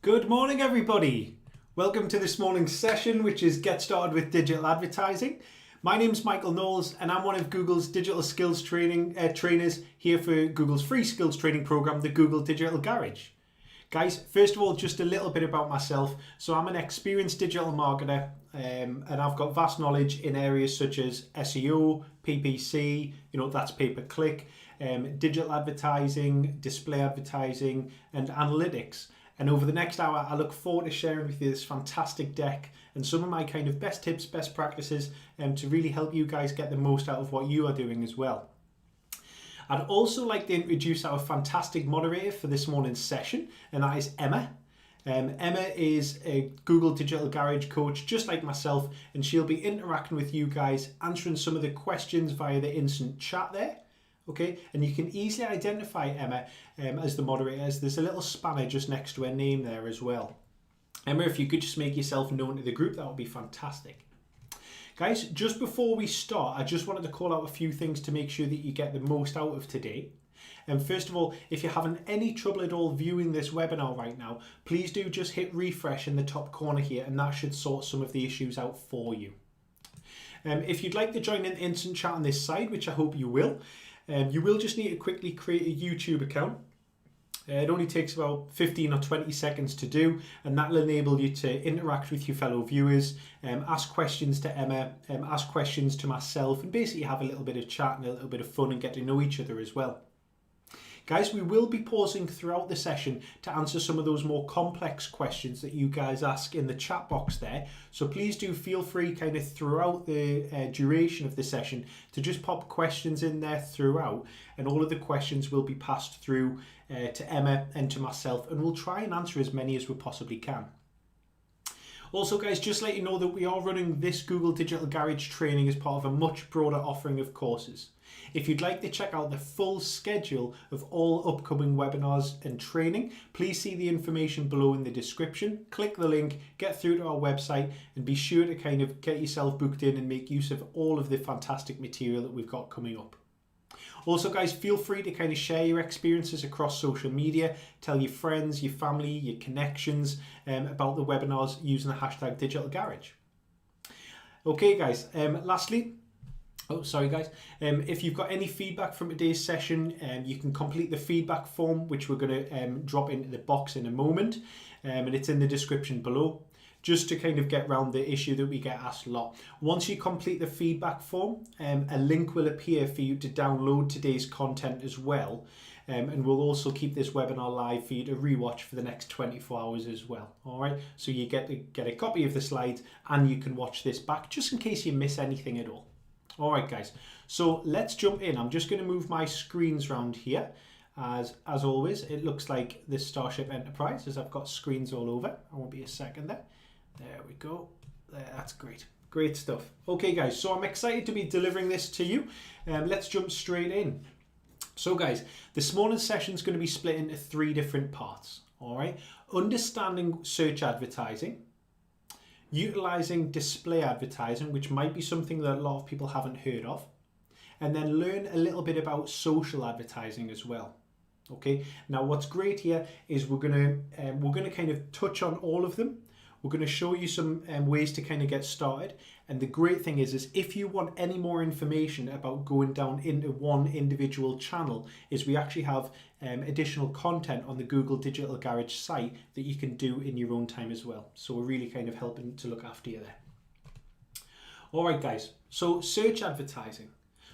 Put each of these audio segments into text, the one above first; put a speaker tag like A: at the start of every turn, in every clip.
A: Good morning, everybody. Welcome to this morning's session, which is Get Started with Digital Advertising. My name's Michael Knowles, and I'm one of Google's digital skills trainers here for Google's free skills training program, the Google Digital Garage. Guys, first of all, just a little bit about myself. So I'm an experienced digital marketer, and I've got vast knowledge in areas such as SEO, PPC, that's pay-per-click, digital advertising, display advertising, and analytics. And over the next hour, I look forward to sharing with you this fantastic deck and some of my kind of best tips, best practices, to really help you guys get the most out of what you are doing as well. I'd also like to introduce our fantastic moderator for this morning's session, and that is Emma. Emma is a Google Digital Garage coach, just like myself, and she'll be interacting with you guys, answering some of the questions via the instant chat there. Okay, and you can easily identify Emma as the moderator, as there's a little spanner just next to her name there as well. Emma, if you could just make yourself known to the group, that would be fantastic. Guys, just before we start, I just wanted to call out a few things to make sure that you get the most out of today. And first of all, if you're having any trouble at all viewing this webinar right now, please do just hit refresh in the top corner here, and that should sort some of the issues out for you. If you'd like to join in instant chat on this side, which I hope you will just need to quickly create a YouTube account. It only takes about 15 or 20 seconds to do, and that will enable you to interact with your fellow viewers, ask questions to Emma, ask questions to myself, and basically have a little bit of chat and a little bit of fun and get to know each other as well. Guys, we will be pausing throughout the session to answer some of those more complex questions that you guys ask in the chat box there. So please do feel free kind of throughout the duration of the session to just pop questions in there throughout, and all of the questions will be passed through to Emma and to myself, and we'll try and answer as many as we possibly can. Also, guys, just let you know that we are running this Google Digital Garage training as part of a much broader offering of courses. If you'd like to check out the full schedule of all upcoming webinars and training, please see the information below in the description. Click the link, get through to our website, and be sure to kind of get yourself booked in and make use of all of the fantastic material that we've got coming up. Also, guys, feel free to kind of share your experiences across social media, tell your friends, your family, your connections about the webinars using the hashtag Digital Garage. Okay, guys, lastly, if you've got any feedback from today's session, you can complete the feedback form, which we're going to drop into the box in a moment, and it's in the description below. Just to kind of get around the issue that we get asked a lot. Once you complete the feedback form, a link will appear for you to download today's content as well. And we'll also keep this webinar live for you to rewatch for the next 24 hours as well. All right, so you get a copy of the slides, and you can watch this back just in case you miss anything at all. All right, guys, so let's jump in. I'm just going to move my screens around here. As always, it looks like this Starship Enterprise, as I've got screens all over. I won't be a second there. There we go. There, that's great. Great stuff. Okay, guys, so I'm excited to be delivering this to you. Let's jump straight in. So, guys, this morning's session is going to be split into 3 different parts. All right. Understanding search advertising, utilizing display advertising, which might be something that a lot of people haven't heard of, and then learn a little bit about social advertising as well. Okay. Now, what's great here is we're gonna kind of touch on all of them. We're going to show you some ways to kind of get started. And the great thing is if you want any more information about going down into one individual channel, is we actually have additional content on the Google Digital Garage site that you can do in your own time as well. So we're really kind of helping to look after you there. All right, guys. So search advertising.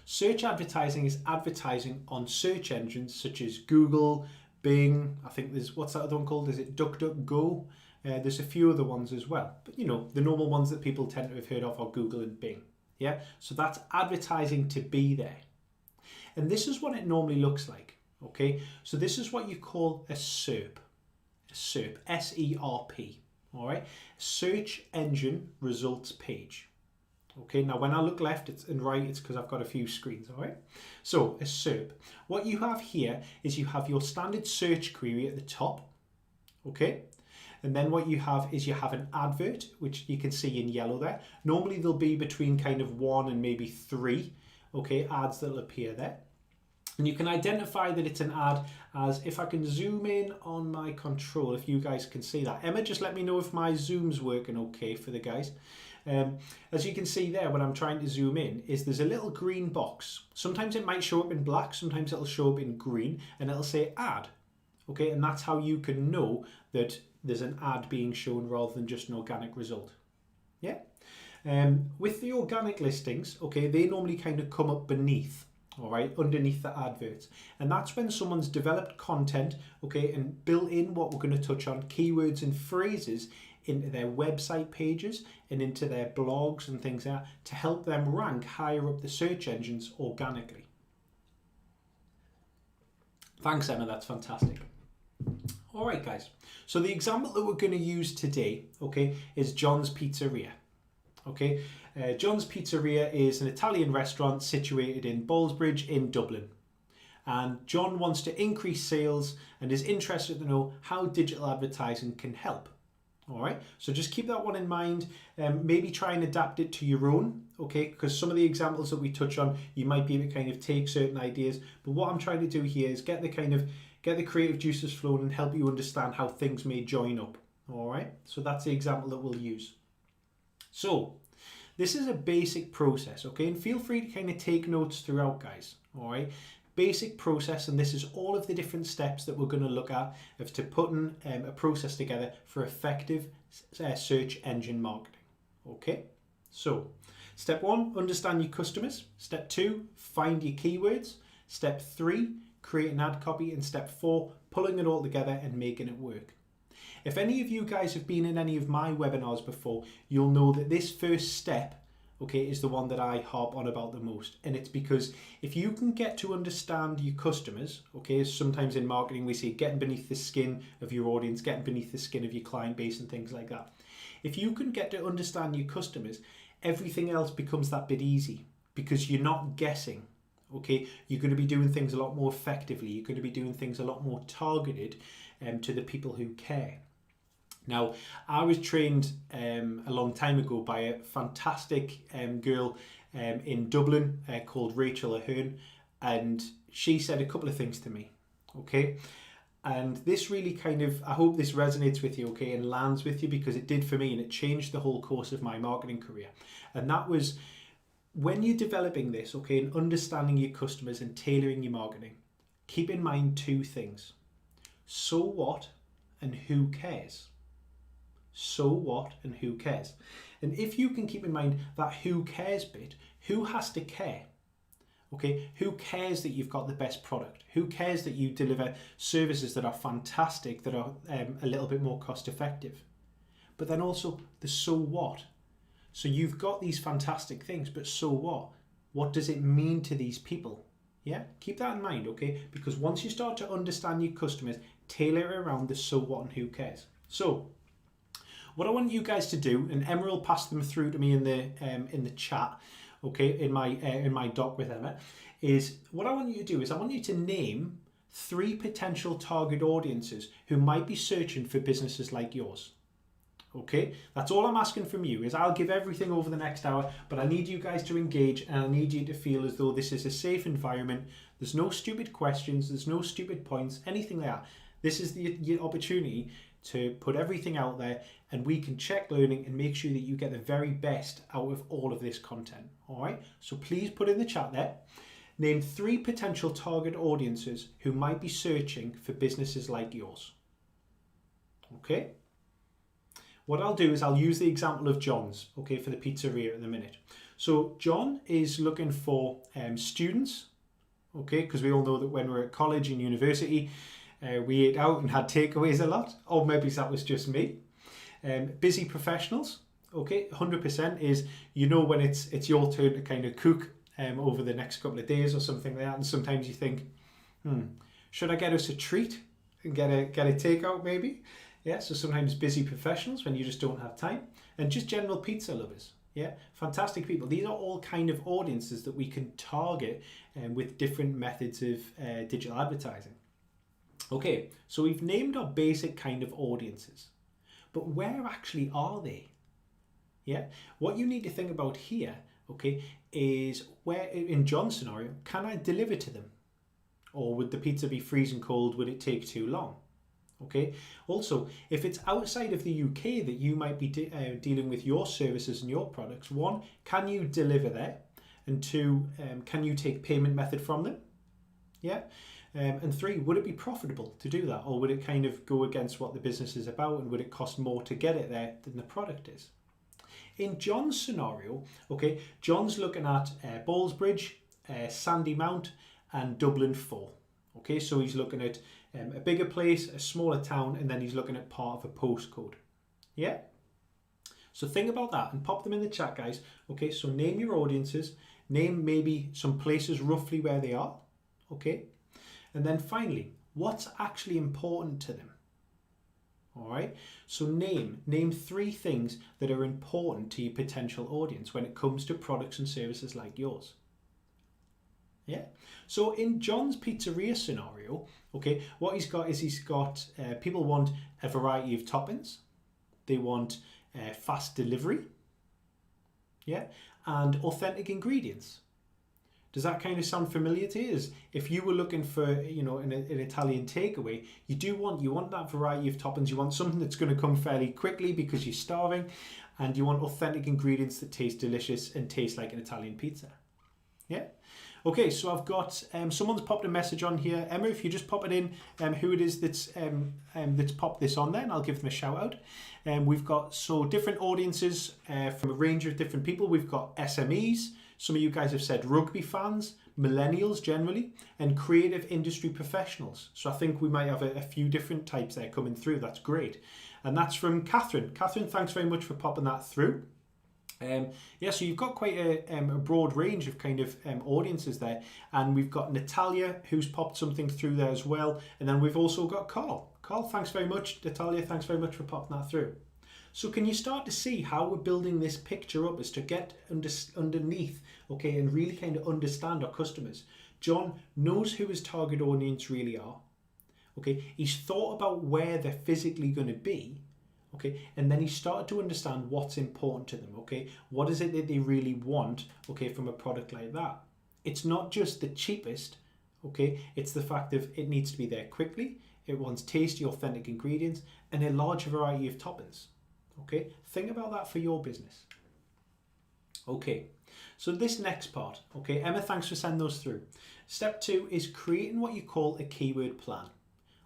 A: Search advertising is advertising on search engines such as Google, Bing. I think what's that other one called? Is it DuckDuckGo? There's a few other ones as well, but the normal ones that people tend to have heard of are Google and Bing. Yeah, so that's advertising to be there. And this is what it normally looks like. Okay, so this is what you call a SERP. SERP, S-E-R-P. All right, search engine results page. Okay, now when I look left and right, it's because I've got a few screens. All right, so a SERP. What you have here is you have your standard search query at the top. Okay. And then what you have is you have an advert, which you can see in yellow there. Normally there'll be between kind of 1 and maybe 3, okay, ads that'll appear there. And you can identify that it's an ad as, if I can zoom in on my control, if you guys can see that. Emma, just let me know if my zoom's working okay for the guys. As you can see there, when I'm trying to zoom in, is there's a little green box. Sometimes it might show up in black, sometimes it'll show up in green, and it'll say ad. Okay, and that's how you can know that there's an ad being shown rather than just an organic result. Yeah. With the organic listings, okay, they normally kind of come up beneath, all right, underneath the adverts. And that's when someone's developed content, okay, and built in what we're going to touch on, keywords and phrases into their website pages and into their blogs and things like that to help them rank higher up the search engines organically. Thanks, Emma, that's fantastic. All right, guys. So the example that we're going to use today, okay, is John's Pizzeria. Okay, John's Pizzeria is an Italian restaurant situated in Ballsbridge in Dublin. And John wants to increase sales and is interested to know how digital advertising can help. All right, so just keep that one in mind. Maybe try and adapt it to your own, okay? Because some of the examples that we touch on, you might be able to kind of take certain ideas. But what I'm trying to do here is get the creative juices flowing and help you understand how things may join up. All right, so that's the example that we'll use. So this is a basic process, okay? And feel free to kind of take notes throughout, guys. All right. Basic process, and this is all of the different steps that we're going to look at of to putting a process together for effective search engine marketing. Okay, so step 1, understand your customers. Step 2, find your keywords. Step 3, create an ad copy. And step 4, pulling it all together and making it work. If any of you guys have been in any of my webinars before, you'll know that this first step, okay, is the one that I harp on about the most. And it's because if you can get to understand your customers, okay, sometimes in marketing we see getting beneath the skin of your audience, getting beneath the skin of your client base and things like that. If you can get to understand your customers, everything else becomes that bit easy because you're not guessing, okay? You're going to be doing things a lot more effectively. You're going to be doing things a lot more targeted to the people who care. Now, I was trained a long time ago by a fantastic girl in Dublin called Rachel Ahern, and she said a couple of things to me, okay? And this really kind of, I hope this resonates with you, okay, and lands with you, because it did for me and it changed the whole course of my marketing career. And that was, when you're developing this, okay, and understanding your customers and tailoring your marketing, keep in mind 2 things. So what and who cares? So what and who cares? And if you can keep in mind that who cares bit, who has to care? Okay, who cares that you've got the best product? Who cares that you deliver services that are fantastic, that are a little bit more cost effective? But then also the so what? So you've got these fantastic things, but so what? What does it mean to these people? Yeah, keep that in mind, okay? Because once you start to understand your customers, tailor it around the so what and who cares. So what I want you guys to do, and Emma will pass them through to me in the chat, okay, in my doc with Emma, is what I want you to do is I want you to name 3 potential target audiences who might be searching for businesses like yours. Okay, that's all I'm asking from you. Is I'll give everything over the next hour, but I need you guys to engage, and I need you to feel as though this is a safe environment. There's no stupid questions, there's no stupid points, anything like that. This is the opportunity to put everything out there, and we can check learning and make sure that you get the very best out of all of this content. All right, so please put in the chat there, name 3 potential target audiences who might be searching for businesses like yours. Okay, what I'll do is I'll use the example of John's, okay, for the pizzeria at the minute. So John is looking for students, okay, because we all know that when we're at college and university, we ate out and had takeaways a lot, or maybe that was just me. Busy professionals, okay, 100% is, you know, when it's your turn to kind of cook over the next couple of days or something like that, and sometimes you think, should I get us a treat and get a takeout maybe? Yeah, so sometimes busy professionals when you just don't have time, and just general pizza lovers. Yeah, fantastic people. These are all kind of audiences that we can target with different methods of digital advertising. Okay, so we've named our basic kind of audiences, but where actually are they? Yeah, what you need to think about here, okay, is where, in John's scenario, can I deliver to them? Or would the pizza be freezing cold? Would it take too long? Okay. Also, if it's outside of the UK that you might be dealing with your services and your products, one, can you deliver there? And two, can you take payment method from them? Yeah. And three, would it be profitable to do that? Or would it kind of go against what the business is about, and would it cost more to get it there than the product is? In John's scenario, okay, John's looking at Ballsbridge, Sandymount and Dublin 4. Okay, so he's looking at a bigger place, a smaller town, and then he's looking at part of a postcode. Yeah? So think about that and pop them in the chat, guys. Okay, so name your audiences, name maybe some places roughly where they are. Okay, and then finally, what's actually important to them? All right, so name 3 things that are important to your potential audience when it comes to products and services like yours. Yeah, so in John's pizzeria scenario, okay, what he's got is people want a variety of toppings, they want fast delivery, yeah, and authentic ingredients. Does that kind of sound familiar to you? If you were looking for, you know, an Italian takeaway, you want that variety of toppings. You want something that's going to come fairly quickly because you're starving, and you want authentic ingredients that taste delicious and taste like an Italian pizza. Yeah. Okay, so I've got someone's popped a message on here. Emma, if you just pop it in, who it is that's popped this on there, and I'll give them a shout out. We've got different audiences from a range of different people. We've got SMEs. Some of you guys have said rugby fans, millennials generally, and creative industry professionals. So I think we might have a few different types there coming through. That's great. And that's from Catherine. Catherine, thanks very much for popping that through. Yeah, so you've got quite a broad range of kind of audiences there, and we've got Natalia who's popped something through there as well, and then we've also got Carl. Carl, thanks very much. Natalia, thanks very much for popping that through. So can you start to see how we're building this picture up, as to get underneath, okay, and really kind of understand our customers? John knows who his target audience really are. Okay, he's thought about where they're physically going to be. Okay, and then he started to understand what's important to them. Okay, what is it that they really want, okay, from a product like that? It's not just the cheapest, okay, it's the fact of it needs to be there quickly, it wants tasty, authentic ingredients, and a large variety of toppings. Okay, think about that for your business. Okay, so this next part, okay, Emma, thanks for sending those through. Step 2 is creating what you call a keyword plan.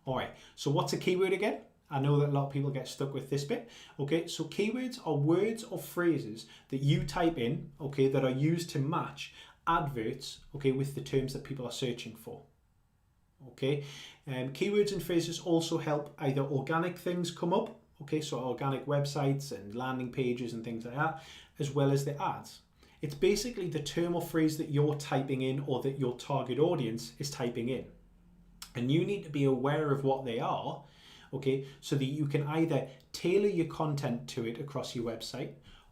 A: All right, so what's a keyword again? I know that a lot of people get stuck with this bit. Okay, so keywords are words or phrases that you type in, okay, that are used to match adverts, okay, with the terms that people are searching for. Okay, keywords and phrases also help either organic things come up, okay, so organic websites and landing pages and things like that, as well as the ads. It's basically the term or phrase that you're typing in, or that your target audience is typing in. And you need to be aware of what they are, okay, so that you can either tailor your content to it across your website,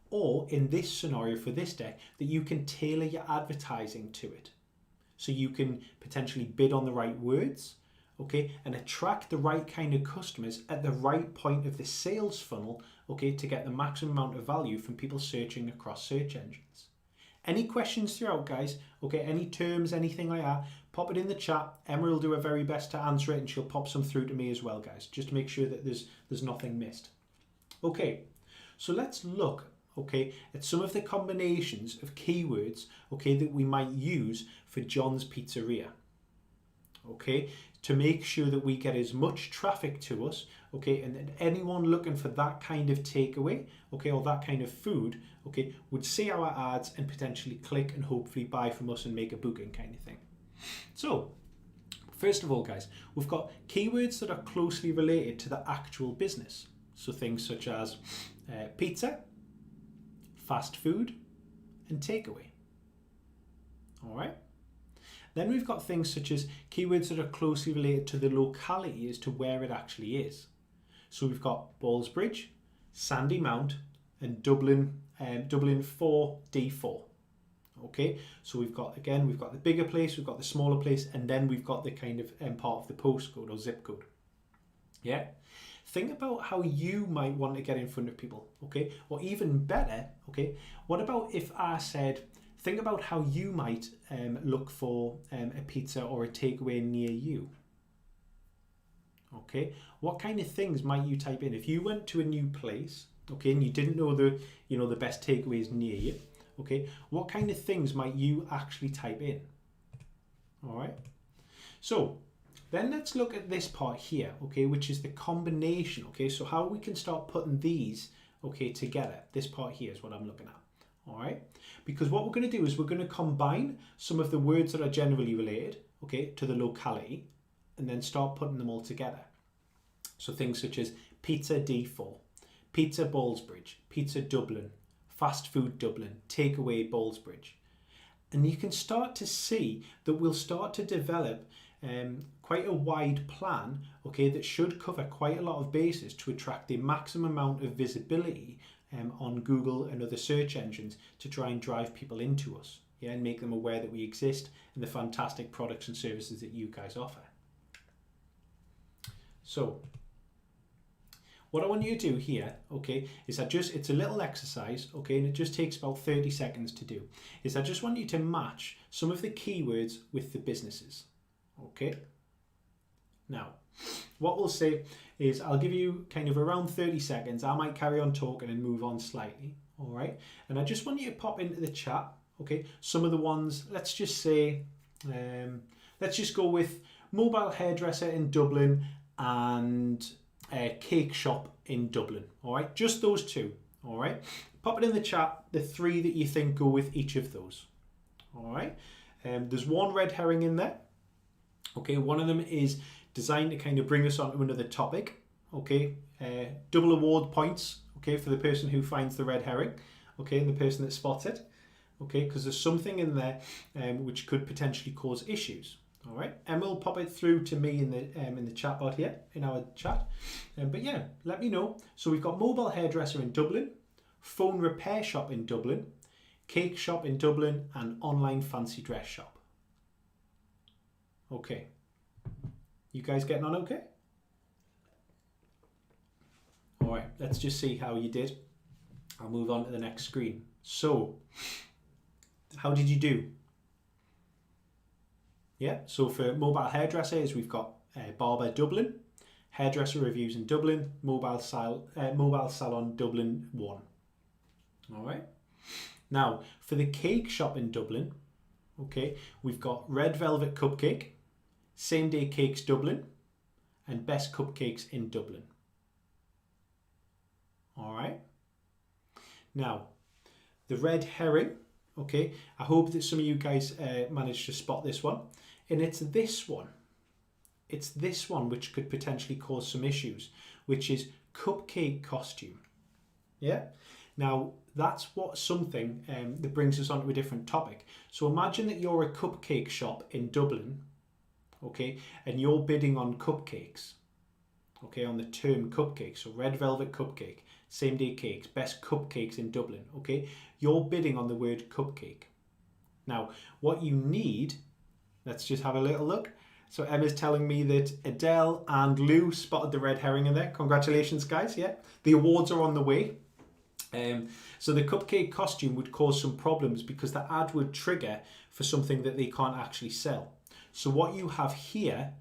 A: or in this scenario for this deck, that you can tailor your advertising to it. So you can potentially bid on the right words, okay, and attract the right kind of customers at the right point of the sales funnel, okay, to get the maximum amount of value from people searching across search engines. Any questions throughout, guys? Okay, any terms, anything like that, pop it in the chat. Emma will do her very best to answer it, and she'll pop some through to me as well, guys, just to make sure that there's nothing missed. Okay, so let's look, okay, at some of the combinations of keywords, okay, that we might use for John's Pizzeria, okay, to make sure that we get as much traffic to us, okay, and that anyone looking for that kind of takeaway, okay, or that kind of food, okay, would see our ads and potentially click and hopefully buy from us and make a booking kind of thing. So, first of all, guys, we've got keywords that are closely related to the actual business. So things such as pizza, fast food, and takeaway. All right. Then we've got things such as keywords that are closely related to the locality as to where it actually is. So we've got Ballsbridge, Sandymount, and Dublin 4D4. Okay, so we've got the bigger place, we've got the smaller place, and then we've got the kind of part of the postcode or zip code. Yeah, think about how you might want to get in front of people. Okay, or even better, okay, what about if I said think about how you might look for a pizza or a takeaway near you. Okay, what kind of things might you type in if you went to a new place? Okay, and you didn't know the best takeaways near you. Okay, what kind of things might you actually type in? All right, so then let's look at this part here, okay, which is the combination. Okay, so how we can start putting these, okay, together. This part here is what I'm looking at. All right, because what we're going to do is we're going to combine some of the words that are generally related, okay, to the locality, and then start putting them all together. So things such as pizza D4, pizza Ballsbridge, pizza Dublin, fast food Dublin, takeaway Ballsbridge. And you can start to see that we'll start to develop quite a wide plan, okay, that should cover quite a lot of bases to attract the maximum amount of visibility on Google and other search engines to try and drive people into us, yeah, and make them aware that we exist and the fantastic products and services that you guys offer. So what I want you to do here, okay, is it's a little exercise, okay, and it just takes about 30 seconds to do, is I just want you to match some of the keywords with the businesses, okay? Now, what we'll say is I'll give you kind of around 30 seconds. I might carry on talking and move on slightly, all right? And I just want you to pop into the chat, okay, some of the ones, let's just say, let's just go with mobile hairdresser in Dublin and a cake shop in Dublin, all right? Just those two, all right? Pop it in the chat, the three that you think go with each of those, all right? There's one red herring in there, okay? One of them is designed to kind of bring us on to another topic, okay? Double award points, okay, for the person who finds the red herring, okay, and the person that spots it, okay, because there's something in there which could potentially cause issues. All right, and we'll pop it through to me in the chat bot here, in our chat. But yeah, let me know. So we've got mobile hairdresser in Dublin, phone repair shop in Dublin, cake shop in Dublin, and online fancy dress shop. Okay. You guys getting on okay? All right, let's just see how you did. I'll move on to the next screen. So, how did you do? Yeah, so for mobile hairdressers, we've got Barber Dublin, hairdresser reviews in Dublin, mobile salon Dublin 1. All right. Now, for the cake shop in Dublin, okay, we've got Red Velvet Cupcake, Same Day Cakes Dublin, and Best Cupcakes in Dublin. All right. Now, the red herring, okay, I hope that some of you guys managed to spot this one. And it's this one. It's this one which could potentially cause some issues, which is cupcake costume. Yeah? Now, that's something that brings us on to a different topic. So imagine that you're a cupcake shop in Dublin, okay, and you're bidding on cupcakes, okay, on the term cupcake. So Red Velvet Cupcake, Same Day Cakes, Best Cupcakes in Dublin, okay? You're bidding on the word cupcake. Now, what you need, let's just have a little look. So Emma's telling me that Adele and Lou spotted the red herring in there. Congratulations, guys, yeah. The awards are on the way. So the cupcake costume would cause some problems because the ad would trigger for something that they can't actually sell. So what you have here,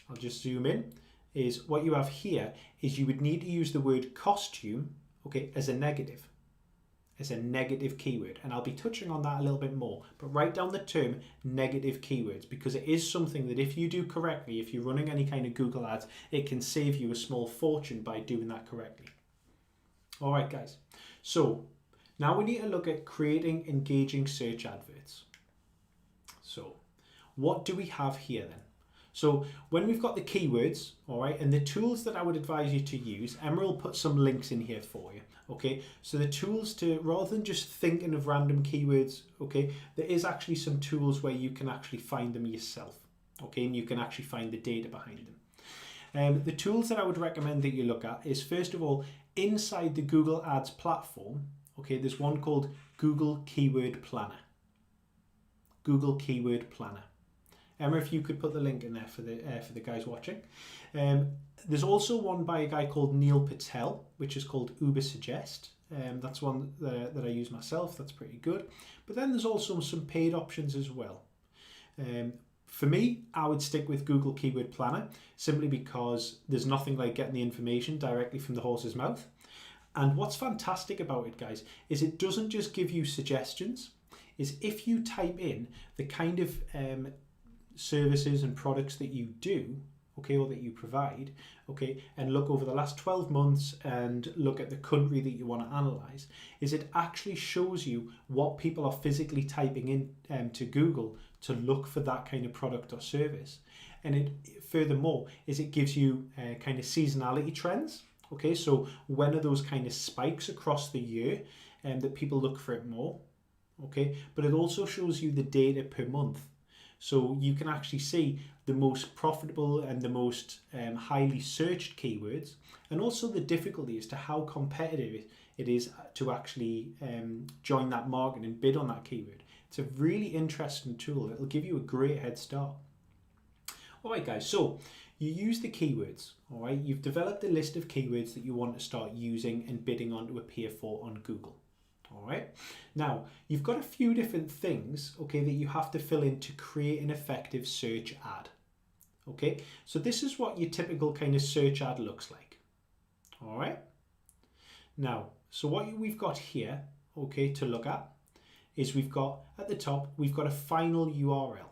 A: I'll just zoom in, is what you have here is you would need to use the word costume, okay, as a negative keyword, and I'll be touching on that a little bit more, but write down the term negative keywords, because it is something that if you do correctly, if you're running any kind of Google ads, it can save you a small fortune by doing that correctly. All right, guys, so now we need to look at creating engaging search adverts. So what do we have here then? So when we've got the keywords, all right, and the tools that I would advise you to use, Emma will put some links in here for you, okay? So the tools to, rather than just thinking of random keywords, okay, there is actually some tools where you can actually find them yourself, okay, and you can actually find the data behind them. The tools that I would recommend that you look at is, first of all, inside the Google Ads platform, okay, there's one called Google Keyword Planner. Google Keyword Planner. Emma, if you could put the link in there for the guys watching. There's also one by a guy called Neil Patel, which is called Uber Suggest. That's one that I use myself. That's pretty good. But then there's also some paid options as well. For me, I would stick with Google Keyword Planner simply because there's nothing like getting the information directly from the horse's mouth. And what's fantastic about it, guys, is it doesn't just give you suggestions. Is if you type in the kind of services and products that you do, okay, or that you provide, okay, and look over the last 12 months and look at the country that you want to analyze, is it actually shows you what people are physically typing in to Google to look for that kind of product or service. And it furthermore is it gives you kind of seasonality trends. Okay, so when are those kind of spikes across the year that people look for it more? Okay, but it also shows you the data per month. So you can actually see the most profitable and the most highly searched keywords, and also the difficulty as to how competitive it is to actually join that market and bid on that keyword. It's a really interesting tool. It'll give you a great head start. All right, guys, so you use the keywords, all right? You've developed a list of keywords that you want to start using and bidding on to appear for on Google, all right? Now, you've got a few different things, okay, that you have to fill in to create an effective search ad, okay? So this is what your typical kind of search ad looks like, all right? Now, so what we've got here, okay, to look at is we've got, at the top, we've got a final URL.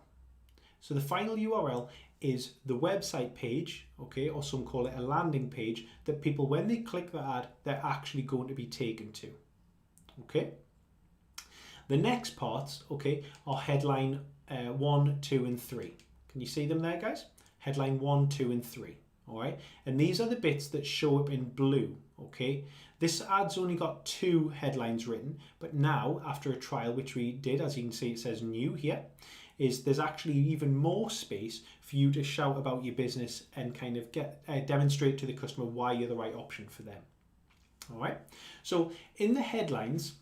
A: So the final URL is the website page, okay, or some call it a landing page, that people, when they click the ad, they're actually going to be taken to, okay? The next parts, okay, are headline 1, 2, and 3. Can you see them there, guys? Headline 1, 2, and 3, all right? And these are the bits that show up in blue, okay? This ad's only got 2 headlines written, but now, after a trial, which we did, as you can see, it says new here, is there's actually even more space for you to shout about your business and kind of get demonstrate to the customer why you're the right option for them. All right. So in the headlines,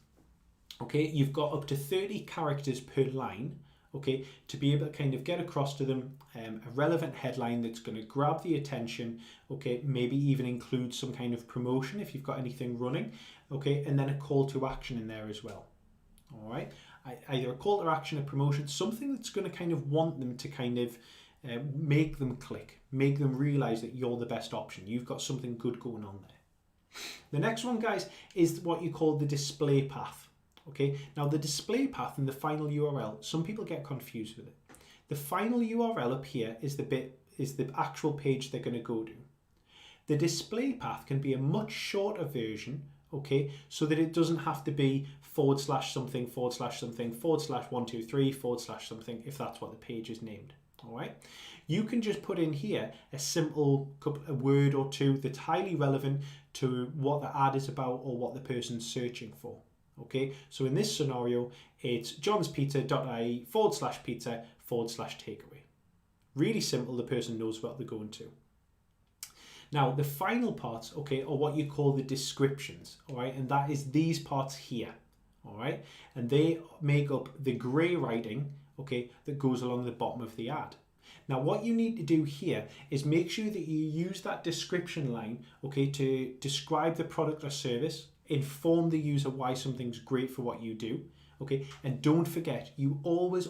A: okay, you've got up to 30 characters per line, okay, to be able to kind of get across to them a relevant headline that's going to grab the attention, okay, maybe even include some kind of promotion if you've got anything running, okay, and then a call to action in there as well. All right. Either a call to action, a promotion, something that's going to kind of want them to kind of make them click, make them realize that you're the best option. You've got something good going on there. The next one, guys, is what you call the display path. Okay, now the display path and the final URL, some people get confused with it. The final URL up here is the actual page they're going to go to. The display path can be a much shorter version, okay, so that it doesn't have to be /something /123 /something if that's what the page is named. All right, you can just put in here a simple a word or two that's highly relevant to what the ad is about or what the person's searching for. Okay, so in this scenario, it's johnspizza.ie /pizza /takeaway. Really simple, the person knows what they're going to. Now, the final parts, okay, are what you call the descriptions, all right, and that is these parts here, all right, and they make up the grey writing, okay, that goes along the bottom of the ad. Now, what you need to do here is make sure that you use that description line, okay, to describe the product or service, inform the user why something's great for what you do, okay, and don't forget, you always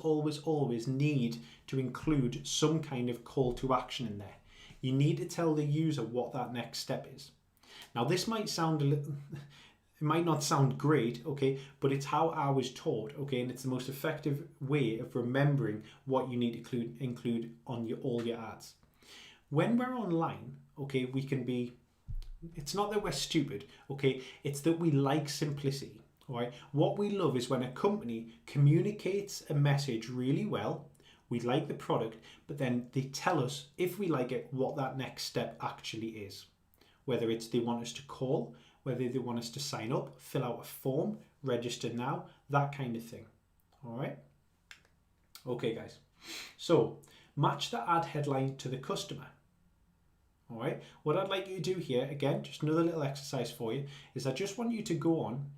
A: need to include some kind of call to action in there. You need to tell the user what that next step is. Now, this might sound a little, it might not sound great, okay, but it's how I was taught, okay, and it's the most effective way of remembering what you need to include on all your ads. When we're online, okay, we can be, it's not that we're stupid, okay, it's that we like simplicity, all right? What we love is when a company communicates a message really well, we like the product, but then they tell us, if we like it, what that next step actually is. Whether it's they want us to call, whether they want us to sign up, fill out a form, register now, that kind of thing. All right? Okay, guys. So, match the ad headline to the customer. All right? What I'd like you to do here, again, just another little exercise for you, is I just want you to go on,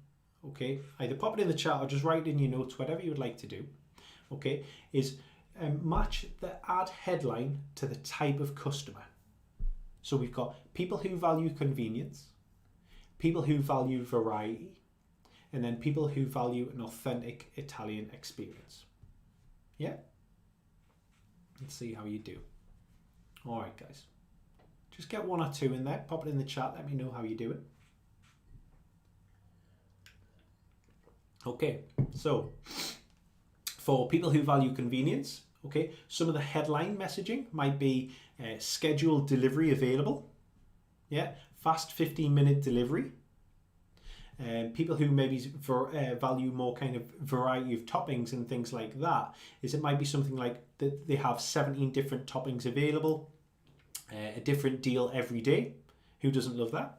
A: okay, either pop it in the chat or just write it in your notes, whatever you would like to do, okay, is match the ad headline to the type of customer. So we've got people who value convenience, people who value variety, and then people who value an authentic Italian experience. Yeah? Let's see how you do. All right, guys. Just get 1 or 2 in there. Pop it in the chat. Let me know how you do it. Okay, so for people who value convenience, okay, some of the headline messaging might be scheduled delivery available. Yeah, fast 15-minute delivery. People who maybe value more kind of variety of toppings and things like that, is it might be something like that they have 17 different toppings available, a different deal every day. Who doesn't love that?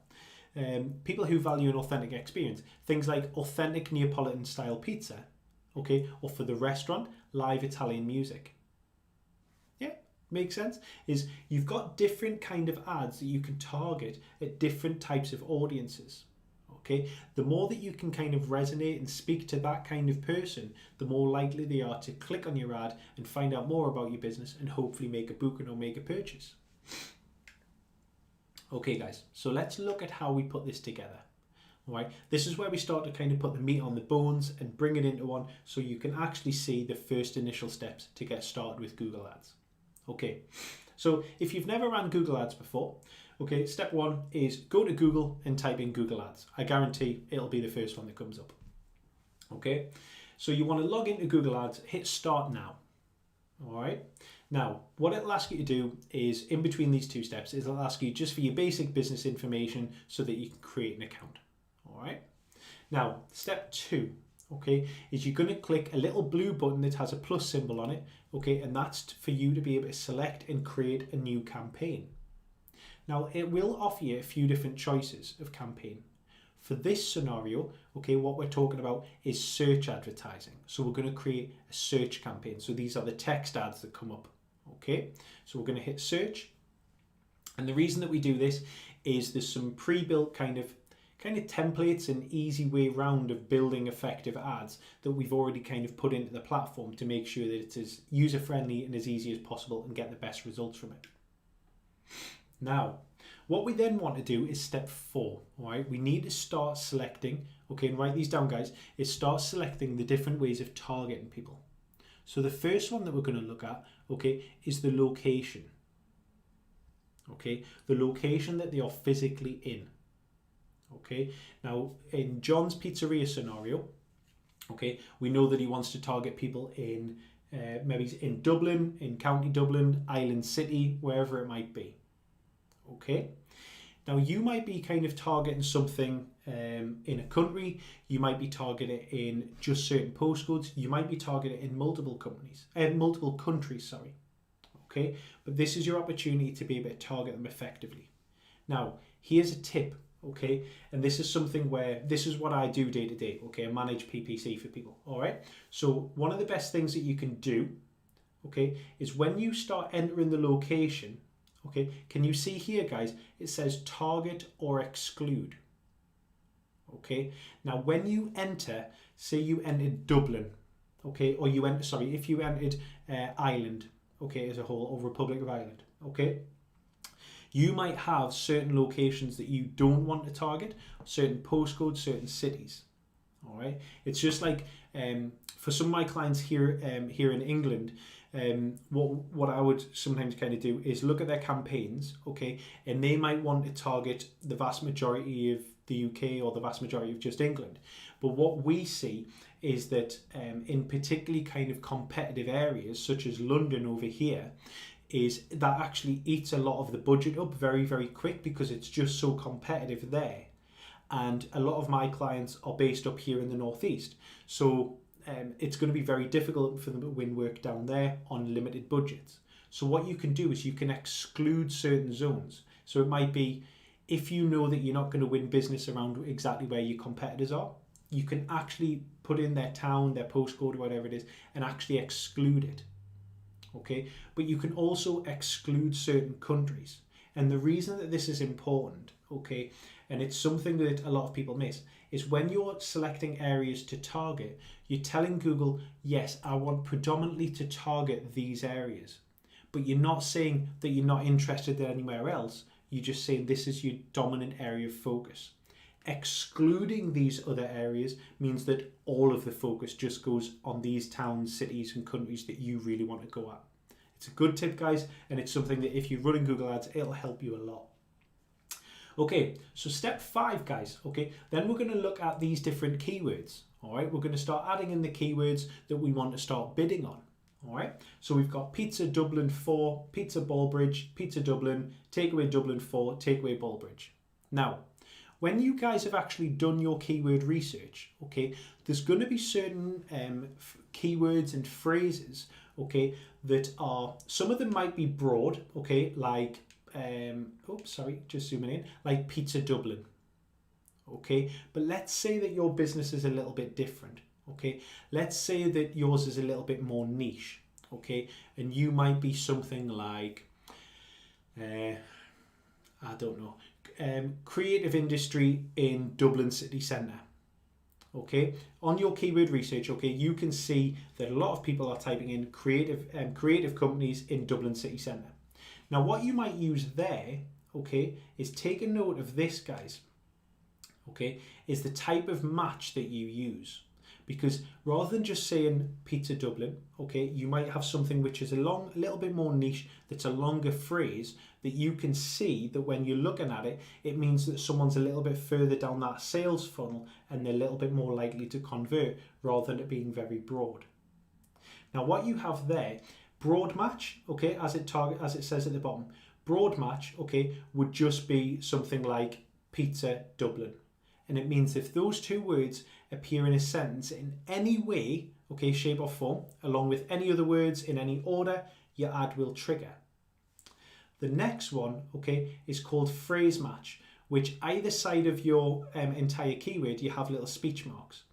A: People who value an authentic experience, things like authentic Neapolitan style pizza, okay, or for the restaurant, live Italian music. Yeah, makes sense. Is you've got different kind of ads that you can target at different types of audiences. Okay, the more that you can kind of resonate and speak to that kind of person, the more likely they are to click on your ad and find out more about your business and hopefully make a booking or make a purchase. Okay guys, so let's look at how we put this together. All right, this is where we start to kind of put the meat on the bones and bring it into one so you can actually see the first initial steps to get started with Google Ads. Okay, so if you've never ran Google Ads before, okay, step 1 is go to Google and type in Google Ads. I guarantee it'll be the first one that comes up. Okay, so you want to log into Google Ads, hit start now. All right, now what it'll ask you to do is, in between these 2 steps, is it'll ask you just for your basic business information so that you can create an account. All right, now step 2, okay, is you're going to click a little blue button that has a plus symbol on it, okay, and that's for you to be able to select and create a new campaign. Now it will offer you a few different choices of campaign. For this scenario, okay, what we're talking about is search advertising. So we're going to create a search campaign. So these are the text ads that come up, okay? So we're going to hit search. And the reason that we do this is there's some pre-built kind of templates and easy way round of building effective ads that we've already kind of put into the platform to make sure that it's as user-friendly and as easy as possible and get the best results from it. Now, what we then want to do is step 4, all right? We need to start selecting, okay, and write these down, guys, is start selecting the different ways of targeting people. So the first one that we're going to look at, okay, is the location, okay? The location that they are physically in, okay? Now, in John's Pizzeria scenario, okay, we know that he wants to target people in, maybe in Dublin, in County Dublin, Island City, wherever it might be. Okay, now you might be kind of targeting something in a country, you might be targeting in just certain postcodes, you might be targeting in multiple countries, sorry. Okay, but this is your opportunity to be able to target them effectively. Now, here's a tip, okay, and this is something where, this is what I do day to day, okay, I manage PPC for people, all right? So one of the best things that you can do, okay, is when you start entering the location, okay, can you see here, guys, it says target or exclude. Okay, now when you enter, say you entered Dublin, okay, or you enter, sorry, if you entered Ireland, okay, as a whole, or Republic of Ireland, okay, you might have certain locations that you don't want to target, certain postcodes, certain cities. All right, it's just like for some of my clients here here in England, what I would sometimes kind of do is look at their campaigns, okay, and they might want to target the vast majority of the UK or the vast majority of just England. But what we see is that in particularly kind of competitive areas such as London over here, is that actually eats a lot of the budget up very, very quick because it's just so competitive there. And a lot of my clients are based up here in the Northeast. So it's going to be very difficult for them to win work down there on limited budgets. So what you can do is you can exclude certain zones. So it might be, if you know that you're not going to win business around exactly where your competitors are, you can actually put in their town, their postcode, whatever it is, and actually exclude it. Okay, but you can also exclude certain countries. And the reason that this is important, okay, and it's something that a lot of people miss, is when you're selecting areas to target, you're telling Google, yes, I want predominantly to target these areas. But you're not saying that you're not interested in anywhere else. You're just saying this is your dominant area of focus. Excluding these other areas means that all of the focus just goes on these towns, cities and countries that you really want to go at. It's a good tip, guys, and it's something that if you're running Google Ads, it'll help you a lot. Okay, so step 5, guys, okay, then we're going to look at these different keywords. All right, we're going to start adding in the keywords that we want to start bidding on. All right, so we've got pizza Dublin 4, pizza Ballbridge, pizza Dublin, takeaway Dublin 4, takeaway Ballbridge. Now, when you guys have actually done your keyword research, okay, there's going to be certain keywords and phrases, okay, that are, some of them might be broad, okay, like, just zooming in, like pizza Dublin, okay, but let's say that your business is a little bit different, okay, let's say that yours is a little bit more niche, okay, and you might be something like, I don't know, creative industry in Dublin city centre. Okay, on your keyword research, okay, you can see that a lot of people are typing in creative companies in Dublin city centre. Now, what you might use there, okay, is take a note of this, guys. Okay, is the type of match that you use. Because rather than just saying pizza Dublin, okay, you might have something which is a little bit more niche, that's a longer phrase that you can see that when you're looking at it, it means that someone's a little bit further down that sales funnel and they're a little bit more likely to convert rather than it being very broad. Now, what you have there, broad match, okay, as it says at the bottom, broad match, okay, would just be something like pizza Dublin. And it means if those two words appear in a sentence in any way, okay, shape or form, along with any other words in any order, your ad will trigger. The next one, okay, is called phrase match, which either side of your entire keyword, you have little speech marks.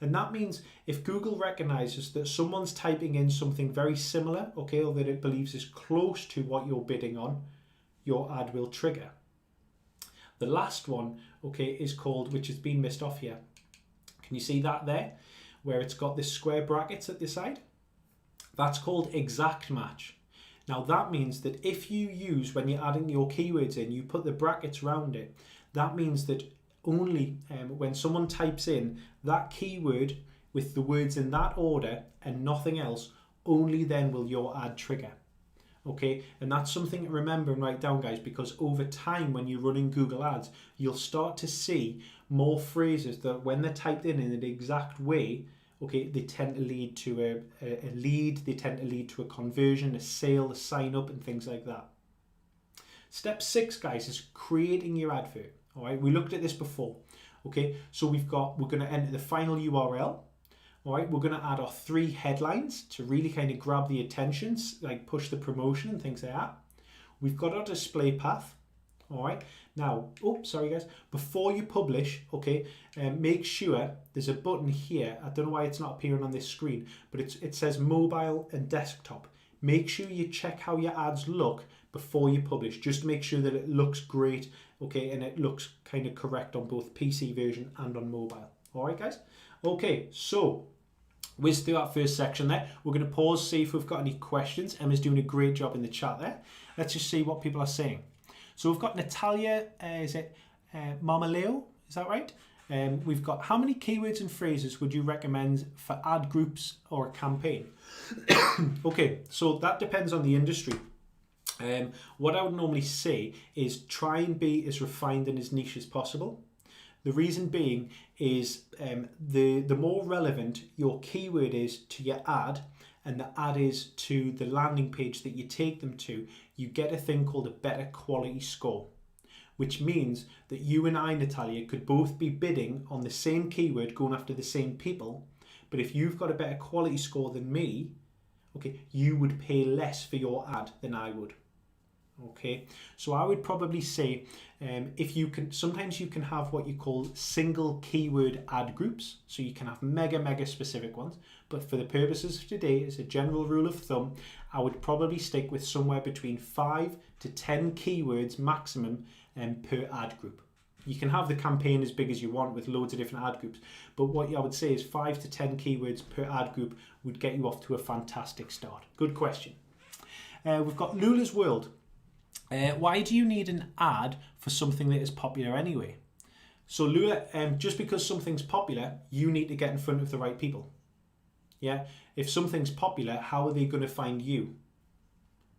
A: And that means if Google recognizes that someone's typing in something very similar, okay, or that it believes is close to what you're bidding on, your ad will trigger. The last one, okay, is called, which has been missed off here. Can you see that there, where it's got this square brackets at the side? That's called exact match. Now that means that if you use, when you're adding your keywords in, you put the brackets around it, that means that only when someone types in that keyword with the words in that order and nothing else, only then will your ad trigger. Okay, and that's something to remember and write down, guys, because over time when you're running Google Ads, you'll start to see more phrases that when they're typed in the exact way, okay, they tend to lead to a lead, they tend to lead to a conversion, a sale, a sign up and things like that. Step 6, guys, is creating your advert. All right, we looked at this before. Okay, so we're going to enter the final URL. All right, we're going to add our 3 headlines to really kind of grab the attention, like push the promotion and things like that. We've got our display path. All right, now, sorry guys, before you publish, okay, make sure there's a button here. I don't know why it's not appearing on this screen, but it says mobile and desktop. Make sure you check how your ads look before you publish, just to make sure that it looks great, okay, and it looks kind of correct on both PC version and on mobile. All right, guys? Okay, so whiz through that first section there. We're going to pause, see if we've got any questions. Emma's doing a great job in the chat there. Let's just see what people are saying. So we've got Natalia, Marmaleo, is that right? We've got, how many keywords and phrases would you recommend for ad groups or a campaign? Okay, so that depends on the industry. What I would normally say is try and be as refined and as niche as possible. The reason being is the more relevant your keyword is to your ad and the ad is to the landing page that you take them to, you get a thing called a better quality score, which means that you and I, Natalia, could both be bidding on the same keyword, going after the same people, but if you've got a better quality score than me, okay, you would pay less for your ad than I would. Okay, so I would probably say if you can, sometimes you can have what you call single keyword ad groups, so you can have mega specific ones, but for the purposes of today, as a general rule of thumb, I would probably stick with somewhere between 5 to 10 keywords maximum per ad group. You can have the campaign as big as you want with loads of different ad groups, but what I would say is 5 to 10 keywords per ad group would get you off to a fantastic start. Good question. We've got Lula's World. Why do you need an ad for something that is popular anyway? So Lula, just because something's popular, you need to get in front of the right people. Yeah. If something's popular, how are they going to find you?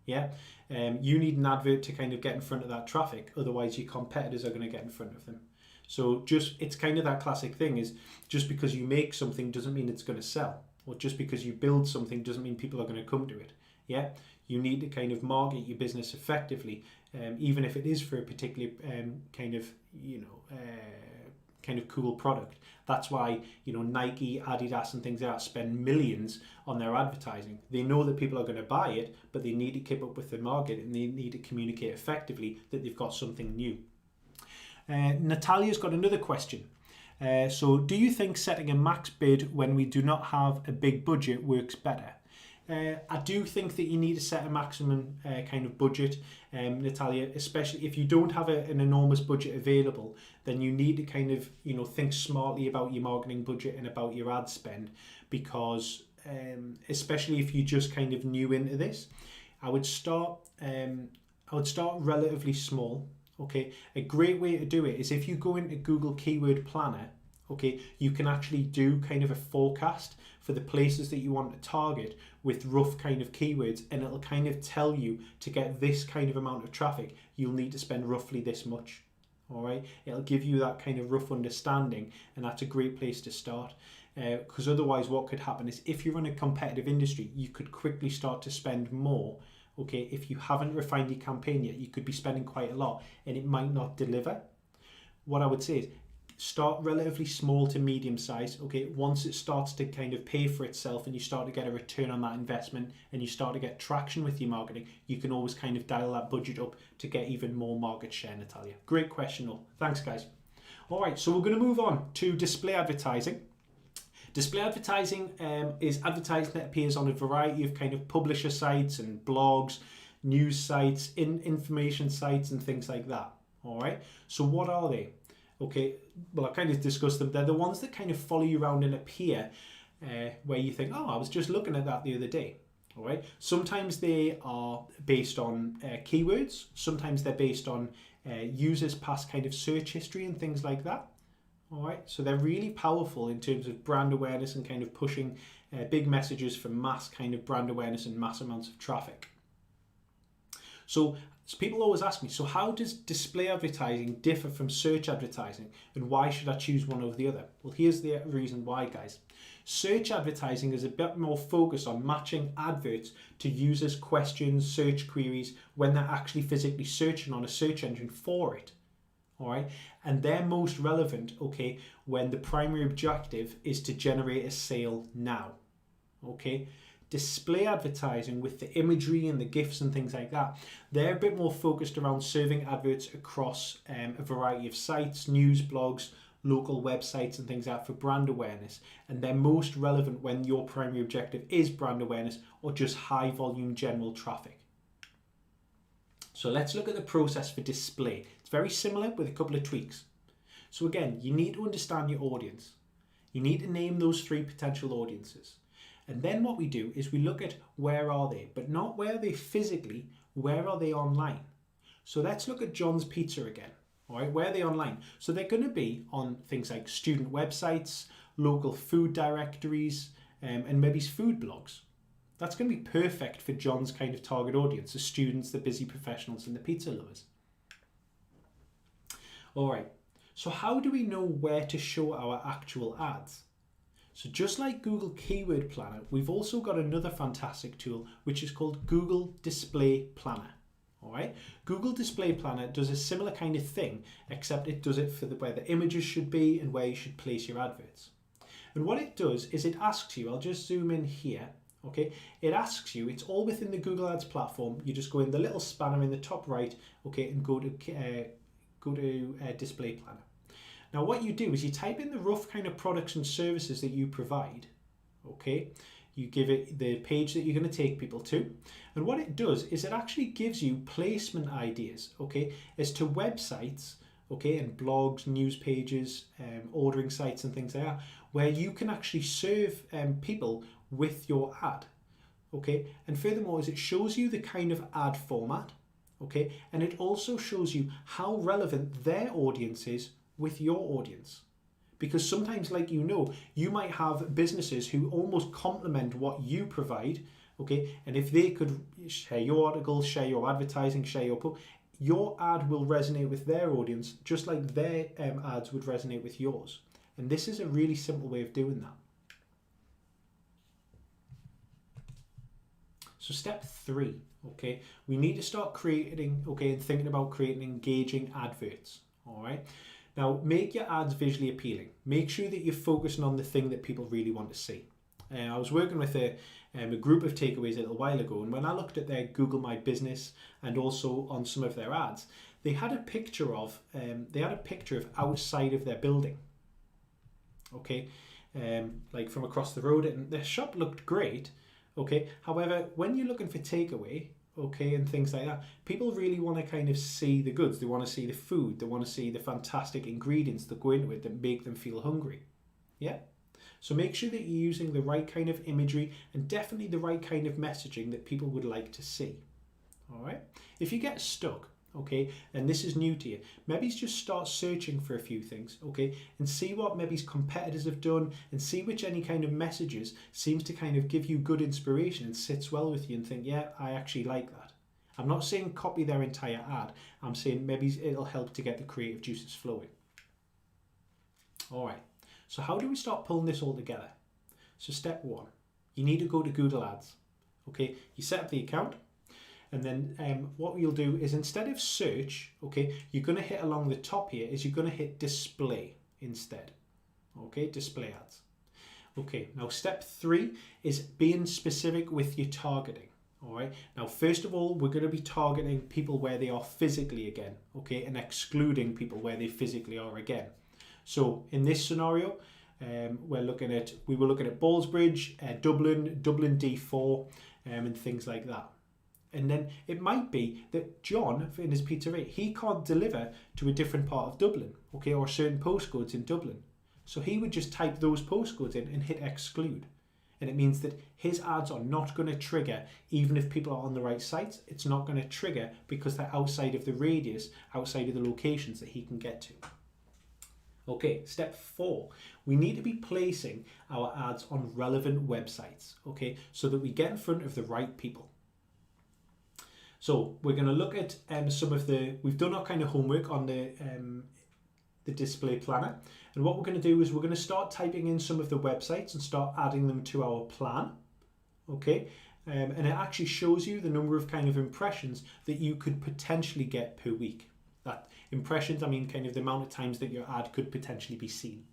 A: Yeah. You need an advert to kind of get in front of that traffic. Otherwise, your competitors are going to get in front of them. So it's kind of that classic thing is just because you make something doesn't mean it's going to sell. Or just because you build something doesn't mean people are going to come to it. Yeah. You need to kind of market your business effectively, even if it is for a particular kind of cool product. That's why Nike, Adidas, and things like that spend millions on their advertising. They know that people are going to buy it, but they need to keep up with the market and they need to communicate effectively that they've got something new. Natalia's got another question. So, do you think setting a max bid when we do not have a big budget works better? I do think that you need to set a maximum kind of budget, Natalia, especially if you don't have an enormous budget available, then you need to kind of, think smartly about your marketing budget and about your ad spend, because especially if you're just kind of new into this, I would start relatively small. Okay, a great way to do it is if you go into Google Keyword Planner, okay, you can actually do kind of a forecast for the places that you want to target with rough kind of keywords, and it'll kind of tell you to get this kind of amount of traffic, you'll need to spend roughly this much. All right, it'll give you that kind of rough understanding, and that's a great place to start. Because otherwise what could happen is if you're in a competitive industry, you could quickly start to spend more. Okay, if you haven't refined your campaign yet, you could be spending quite a lot and it might not deliver. What I would say is start relatively small to medium size. Okay, once it starts to kind of pay for itself and you start to get a return on that investment and you start to get traction with your marketing, you can always kind of dial that budget up to get even more market share, Natalia. Great question, though. Thanks, guys. All right, so we're going to move on to display advertising. Display advertising is advertising that appears on a variety of kind of publisher sites and blogs, news sites, information sites and things like that. All right, so what are they? Okay, well, I kind of discussed them. They're the ones that kind of follow you around and appear where you think, oh, I was just looking at that the other day. All right, sometimes they are based on keywords. Sometimes they're based on users' past kind of search history and things like that. All right, so they're really powerful in terms of brand awareness and kind of pushing big messages for mass kind of brand awareness and mass amounts of traffic. So people always ask me, so how does display advertising differ from search advertising, and why should I choose one over the other? Well, here's the reason why, guys. Search advertising is a bit more focused on matching adverts to users' questions, search queries, when they're actually physically searching on a search engine for it. All right, and they're most relevant, okay, when the primary objective is to generate a sale now. Okay, display advertising with the imagery and the GIFs and things like that, they're a bit more focused around serving adverts across a variety of sites, news, blogs, local websites and things like that for brand awareness, and they're most relevant when your primary objective is brand awareness or just high volume general traffic. So let's look at the process for display. It's very similar with a couple of tweaks. So again, you need to understand your audience. You need to name those 3 potential audiences. And then what we do is we look at where are they, but not where are they physically, where are they online? So let's look at John's Pizza again. All right, where are they online? So they're going to be on things like student websites, local food directories, and maybe food blogs. That's going to be perfect for John's kind of target audience, the students, the busy professionals, and the pizza lovers. All right, so how do we know where to show our actual ads? So just like Google Keyword Planner, we've also got another fantastic tool, which is called Google Display Planner. All right, Google Display Planner does a similar kind of thing, except it does it for where the images should be and where you should place your adverts. And what it does is it asks you, I'll just zoom in here. Okay, it asks you, it's all within the Google Ads platform. You just go in the little spanner in the top right, okay, and go to Display Planner. Now what you do is you type in the rough kind of products and services that you provide. Okay, you give it the page that you're going to take people to, and what it does is it actually gives you placement ideas, okay, as to websites, okay, and blogs, news pages, ordering sites and things like that, where you can actually serve people with your ad. Okay, and furthermore is it shows you the kind of ad format, okay, and it also shows you how relevant their audience is with your audience. Because sometimes, like you might have businesses who almost complement what you provide, okay? And if they could share your articles, share your advertising, share your ad will resonate with their audience just like their ads would resonate with yours. And this is a really simple way of doing that. So step 3, okay, we need to start creating, okay, and thinking about creating engaging adverts, all right? Now, make your ads visually appealing. Make sure that you're focusing on the thing that people really want to see. I was working with a group of takeaways a little while ago, and when I looked at their Google My Business and also on some of their ads, they had a picture of outside of their building, okay, like from across the road, and their shop looked great. Okay, however, when you're looking for takeaway, okay, and things like that, people really want to kind of see the goods. They want to see the food. They want to see the fantastic ingredients that go into it that make them feel hungry. Yeah? So make sure that you're using the right kind of imagery and definitely the right kind of messaging that people would like to see. All right? If you get stuck, okay, and this is new to you, maybe just start searching for a few things, okay, and see what maybe competitors have done and see which any kind of messages seems to kind of give you good inspiration and sits well with you and think, yeah, I actually like that. I'm not saying copy their entire ad. I'm saying maybe it'll help to get the creative juices flowing. All right, so how do we start pulling this all together? So step 1, you need to go to Google Ads, okay, you set up the account. And then what you'll do is instead of search, okay, you're going to hit along the top here is you're going to hit display instead. Okay, display ads. Okay, now step 3 is being specific with your targeting. All right, now first of all, we're going to be targeting people where they are physically again, okay, and excluding people where they physically are again. So in this scenario, we were looking at Ballsbridge, Dublin D4, and things like that. And then it might be that John, in his pizzeria, he can't deliver to a different part of Dublin, okay, or certain postcodes in Dublin. So he would just type those postcodes in and hit exclude. And it means that his ads are not going to trigger, even if people are on the right sites. It's not going to trigger because they're outside of the radius, outside of the locations that he can get to. Okay, step 4, we need to be placing our ads on relevant websites, okay, so that we get in front of the right people. So we're going to look at we've done our kind of homework on the display planner, and what we're going to do is we're going to start typing in some of the websites and start adding them to our plan, okay, and it actually shows you the number of kind of impressions that you could potentially get per week. That impressions, I mean kind of the amount of times that your ad could potentially be seen.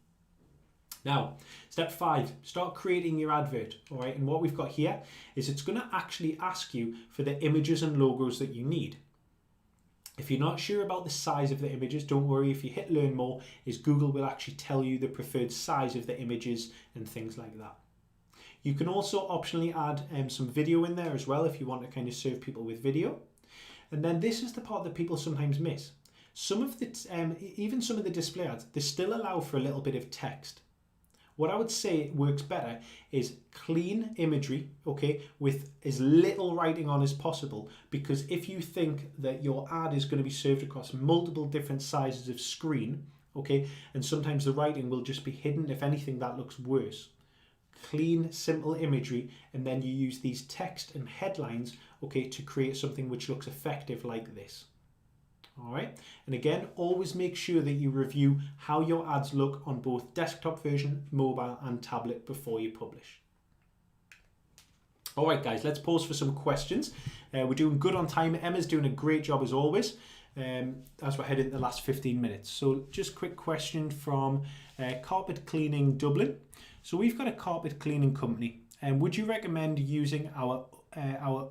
A: Now, step 5, start creating your advert, all right? And what we've got here is it's going to actually ask you for the images and logos that you need. If you're not sure about the size of the images, don't worry. If you hit learn more, Google will actually tell you the preferred size of the images and things like that. You can also optionally add some video in there as well if you want to kind of serve people with video. And then this is the part that people sometimes miss. Some of the, even some of the display ads, they still allow for a little bit of text. What I would say works better is clean imagery, okay, with as little writing on as possible, because if you think that your ad is going to be served across multiple different sizes of screen, okay, and sometimes the writing will just be hidden, if anything, that looks worse. Clean, simple imagery, and then you use these text and headlines, okay, to create something which looks effective like this. All right, and again, always make sure that you review how your ads look on both desktop version, mobile and tablet before you publish. All right, guys, let's pause for some questions. We're doing good on time. Emma's doing a great job as always, as we're heading the last 15 minutes. So just quick question from Carpet Cleaning Dublin. So we've got a carpet cleaning company, and would you recommend using our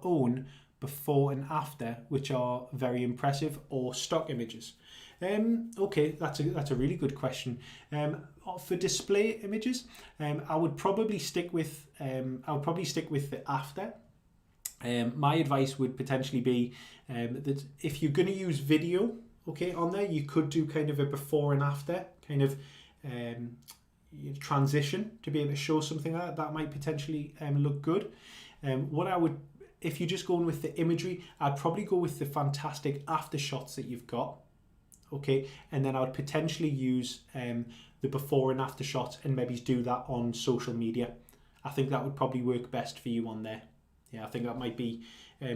A: own before and after, which are very impressive, or stock images? Okay, that's a really good question. For display images, I would probably stick with the after. My advice would potentially be that if you're going to use video, okay, on there, you could do kind of a before and after kind of transition to be able to show something like that. That might potentially look good. If you're just going with the imagery, I'd probably go with the fantastic after shots that you've got. okay, and then I would potentially use the before and after shots and maybe do that on social media. I think that would probably work best for you on there. Yeah, I think that might be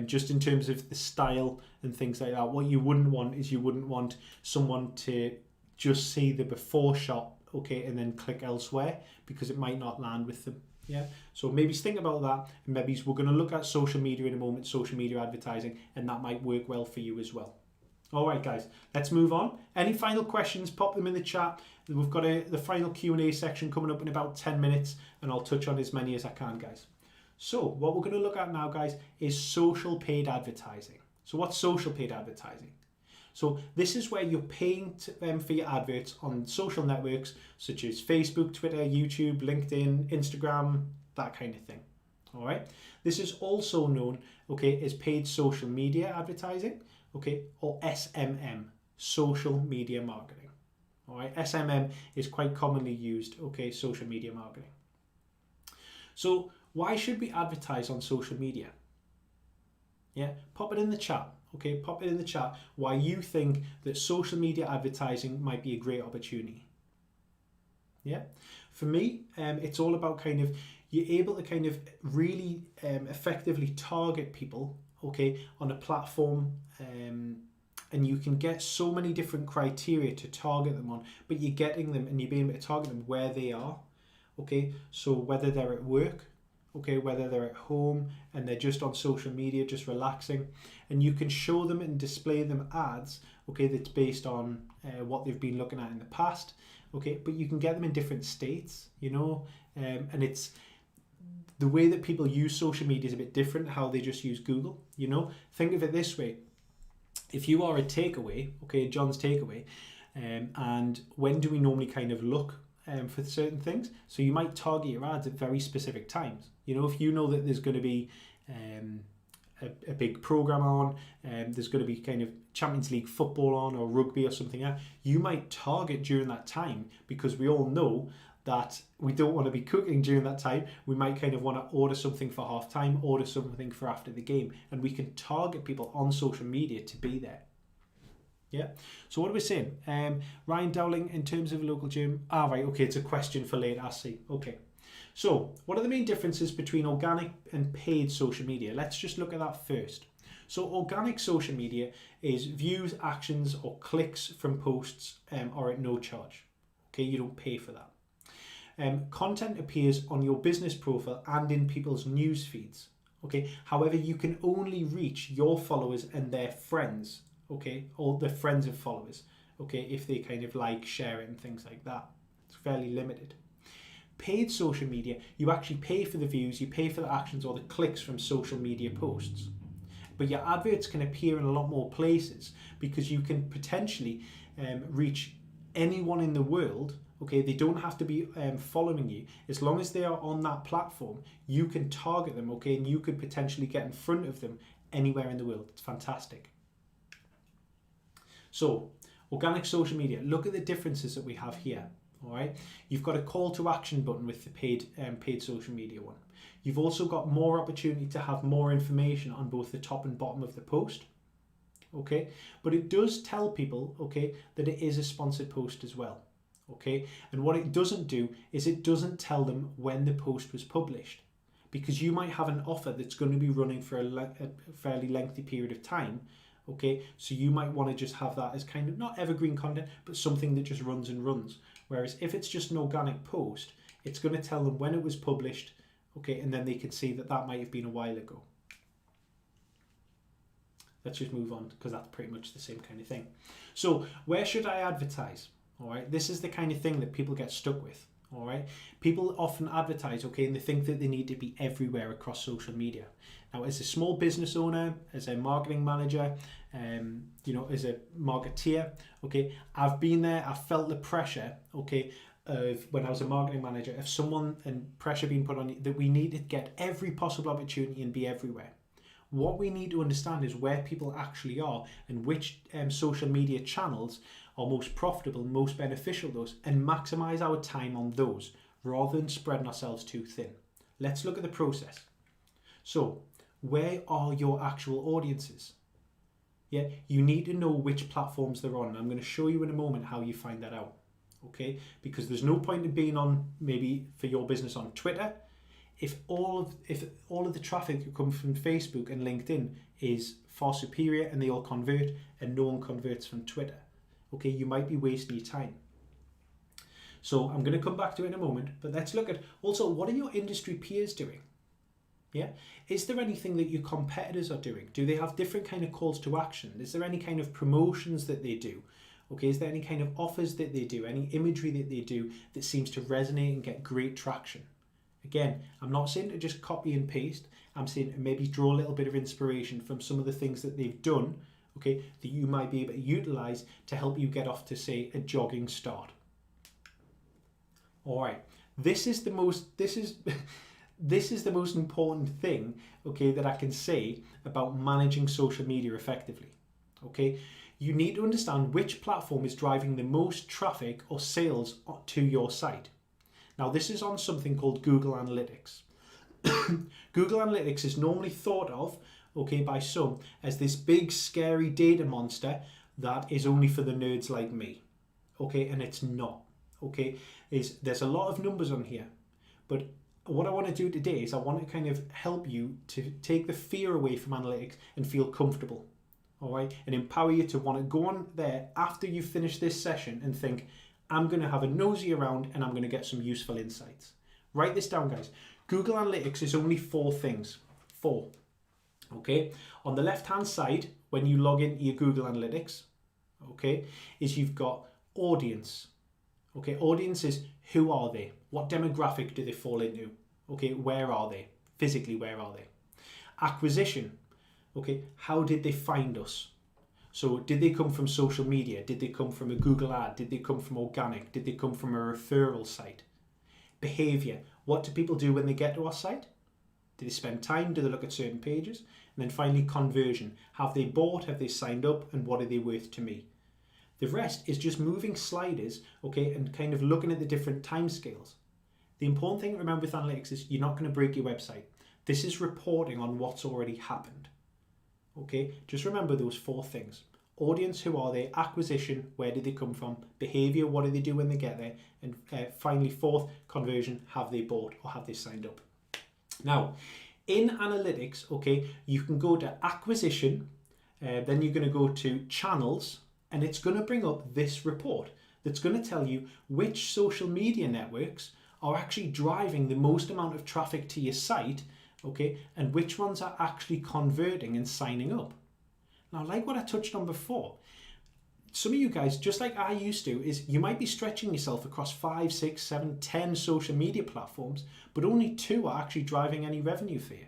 A: just in terms of the style and things like that. What you wouldn't want is you wouldn't want someone to just see the before shot, okay, and then click elsewhere, because it might not land with them. Yeah, so maybe think about that, and maybe we're going to look at social media in a moment, social media advertising, and that might work well for you as well. All right, guys, let's move on. Any final questions, pop them in the chat. We've got the final Q&A section coming up in about 10 minutes, and I'll touch on as many as I can, guys. So what we're going to look at now, guys, is social paid advertising. So what's social paid advertising? So this is where you're paying for your adverts on social networks such as Facebook, Twitter, YouTube, LinkedIn, Instagram, that kind of thing. All right. This is also known, okay, as paid social media advertising, okay, or SMM, social media marketing. All right. SMM is quite commonly used, okay, social media marketing. So why should we advertise on social media? Yeah, pop it in the chat. Okay, pop it in the chat why you think that social media advertising might be a great opportunity. Yeah, for me, it's all about kind of, you're able to kind of really effectively target people, okay, on a platform, and you can get so many different criteria to target them on, but you're getting them and you're being able to target them where they are, okay, so whether they're at work, okay, whether they're at home and they're just on social media, just relaxing, and you can show them and display them ads, okay, that's based on what they've been looking at in the past, okay, but you can get them in different states, you know, and it's the way that people use social media is a bit different how they just use Google, you know. Think of it this way: if you are a takeaway, okay, John's Takeaway, and when do we normally kind of look for certain things? So you might target your ads at very specific times. You know, if you know that there's going to be a big program on, there's going to be kind of Champions League football on or rugby or something else, you might target during that time, because we all know that we don't want to be cooking during that time. We might kind of want to order something for half time, order something for after the game, and we can target people on social media to be there. Yeah, so what are we saying? Ryan Dowling, in terms of local gym. Right, okay, it's a question for later, I see. Okay, so what are the main differences between organic and paid social media? Let's just look at that first. So organic social media is views, actions, or clicks from posts are at no charge. Okay, you don't pay for that. Content appears on your business profile and in people's news feeds. Okay, however, you can only reach your followers and their friends, okay, or the friends of followers, okay, if they kind of like, share it and things like that. It's fairly limited. Paid social media, you actually pay for the views, you pay for the actions or the clicks from social media posts. But your adverts can appear in a lot more places, because you can potentially reach anyone in the world. Okay, they don't have to be following you. As long as they are on that platform, you can target them, okay, and you could potentially get in front of them anywhere in the world. It's fantastic. So, organic social media, look at the differences that we have here. All right, you've got a call to action button with the paid social media one. You've also got more opportunity to have more information on both the top and bottom of the post. Okay, but it does tell people, okay, that it is a sponsored post as well. Okay, and what it doesn't do is it doesn't tell them when the post was published, because you might have an offer that's going to be running for a fairly lengthy period of time. Okay, so you might want to just have that as kind of not evergreen content, but something that just runs and runs. Whereas if it's just an organic post, it's going to tell them when it was published, okay, and then they can see that that might have been a while ago. Let's just move on, because that's pretty much the same kind of thing. So where should I advertise? All right, this is the kind of thing that people get stuck with. All right, people often advertise, okay, and they think that they need to be everywhere across social media. Now, as a small business owner, as a marketing manager, you know, as a marketeer, okay, I've been there. I've felt the pressure, okay, of when I was a marketing manager, of someone and pressure being put on you that we need to get every possible opportunity and be everywhere. What we need to understand is where people actually are and which social media channels are most profitable, most beneficial to us, and maximize our time on those rather than spreading ourselves too thin. Let's look at the process. So, where are your actual audiences? Yeah, you need to know which platforms they're on. I'm going to show you in a moment how you find that out. Okay, because there's no point in being on, maybe for your business, on Twitter if all of the traffic that comes from Facebook and LinkedIn is far superior and they all convert and no one converts from Twitter. Okay, you might be wasting your time. So I'm going to come back to it in a moment, but let's look at also, what are your industry peers doing? Yeah, is there anything that your competitors are doing? Do they have different kind of calls to action? Is there any kind of promotions that they do? Okay, is there any kind of offers that they do, any imagery that they do that seems to resonate and get great traction? Again, I'm not saying to just copy and paste. I'm saying to maybe draw a little bit of inspiration from some of the things that they've done, okay, that you might be able to utilize to help you get off to, say, a jogging start. All right, this is the most important thing, okay, that I can say about managing social media effectively. Okay, you need to understand which platform is driving the most traffic or sales to your site. Now, this is on something called Google Analytics. Google Analytics is normally thought of, okay, by some as this big scary data monster that is only for the nerds like me. Okay, and it's not. Okay, there's a lot of numbers on here, but what I want to do today is I want to kind of help you to take the fear away from analytics and feel comfortable. All right, and empower you to want to go on there after you finish this session and think, I'm going to have a nosy around and I'm going to get some useful insights. Write this down, guys. Google Analytics is only 4 things. 4. Okay. On the left-hand side, when you log into your Google Analytics, okay, is you've got audience. Okay, audience is who are they? What demographic do they fall into? Okay, where are they? Physically, where are they? Acquisition. Okay, how did they find us? So did they come from social media? Did they come from a Google ad? Did they come from organic? Did they come from a referral site? Behavior. What do people do when they get to our site? Do they spend time? Do they look at certain pages? And then finally, conversion. Have they bought? Have they signed up? And what are they worth to me? The rest is just moving sliders, okay, and kind of looking at the different timescales. The important thing to remember with analytics is you're not going to break your website. This is reporting on what's already happened. Okay, just remember those 4 things. Audience, who are they? Acquisition, where did they come from? Behavior, what do they do when they get there? And finally, 4th, conversion, have they bought or have they signed up? Now, in analytics, okay, you can go to acquisition, then you're going to go to channels, and it's going to bring up this report that's going to tell you which social media networks are actually driving the most amount of traffic to your site, okay, and which ones are actually converting and signing up. Now, like what I touched on before, some of you guys, just like I used to, is you might be stretching yourself across 5, 6, 7, 10 social media platforms, but only 2 are actually driving any revenue for you.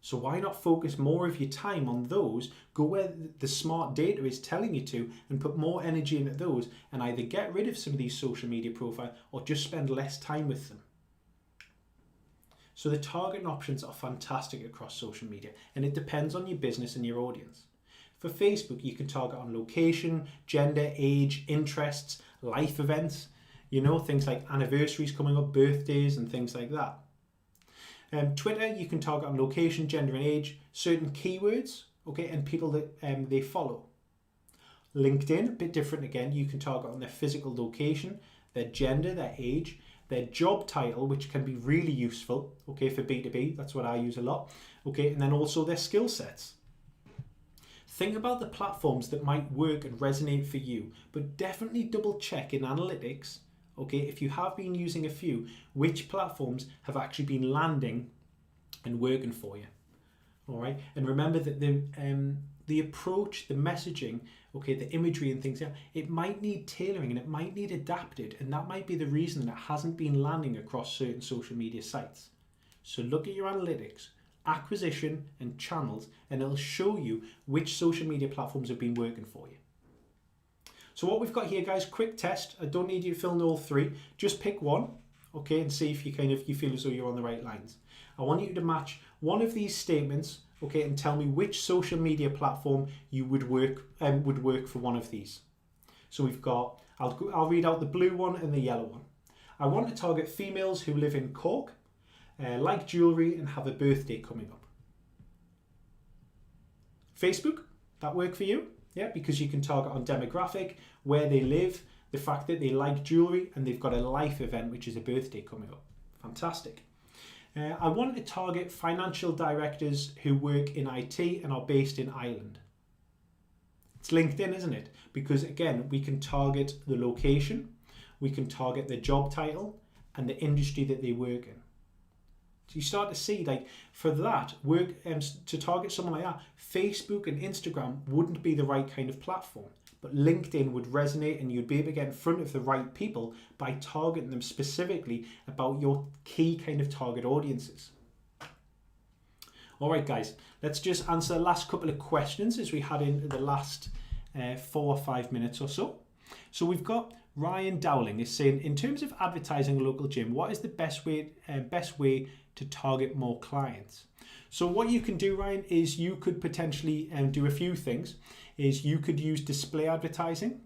A: So why not focus more of your time on those, go where the smart data is telling you to, and put more energy into those, and either get rid of some of these social media profiles or just spend less time with them. So the targeting options are fantastic across social media, and it depends on your business and your audience. For Facebook, you can target on location, gender, age, interests, life events, you know, things like anniversaries coming up, birthdays and things like that. Twitter, you can target on location, gender and age, certain keywords, okay, and people that they follow. LinkedIn, a bit different again, you can target on their physical location, their gender, their age, their job title, which can be really useful, okay, for B2B, that's what I use a lot, okay, and then also their skill sets. Think about the platforms that might work and resonate for you, but definitely double check in analytics, okay, if you have been using a few, which platforms have actually been landing and working for you. All right, and remember that the approach, the messaging, okay, the imagery and things, it might need tailoring and it might need adapted, and that might be the reason that it hasn't been landing across certain social media sites. So look at your analytics, acquisition and channels, and it'll show you which social media platforms have been working for you. So what we've got here, guys, quick test. I don't need you to fill in all 3. Just pick one, okay, and see if you feel as though you're on the right lines. I want you to match one of these statements, okay, and tell me which social media platform you would work for one of these. So we've got, I'll read out the blue one and the yellow one. I want to target females who live in Cork, like jewellery and have a birthday coming up. Facebook, that work for you? Yeah, because you can target on demographic, where they live, the fact that they like jewelry, and they've got a life event, which is a birthday coming up. Fantastic. I want to target financial directors who work in IT and are based in Ireland. It's LinkedIn, isn't it? Because again, we can target the location, we can target the job title and the industry that they work in. So you start to see, like, for that work, to target someone like that, Facebook and Instagram wouldn't be the right kind of platform, but LinkedIn would resonate, and you'd be able to get in front of the right people by targeting them specifically about your key kind of target audiences. All right, guys, let's just answer the last couple of questions as we had in the last 4 or 5 minutes or so. So we've got Ryan Dowling is saying, in terms of advertising a local gym, what is the best way to target more clients? So what you can do, Ryan, is you could potentially do a few things. Is you could use display advertising,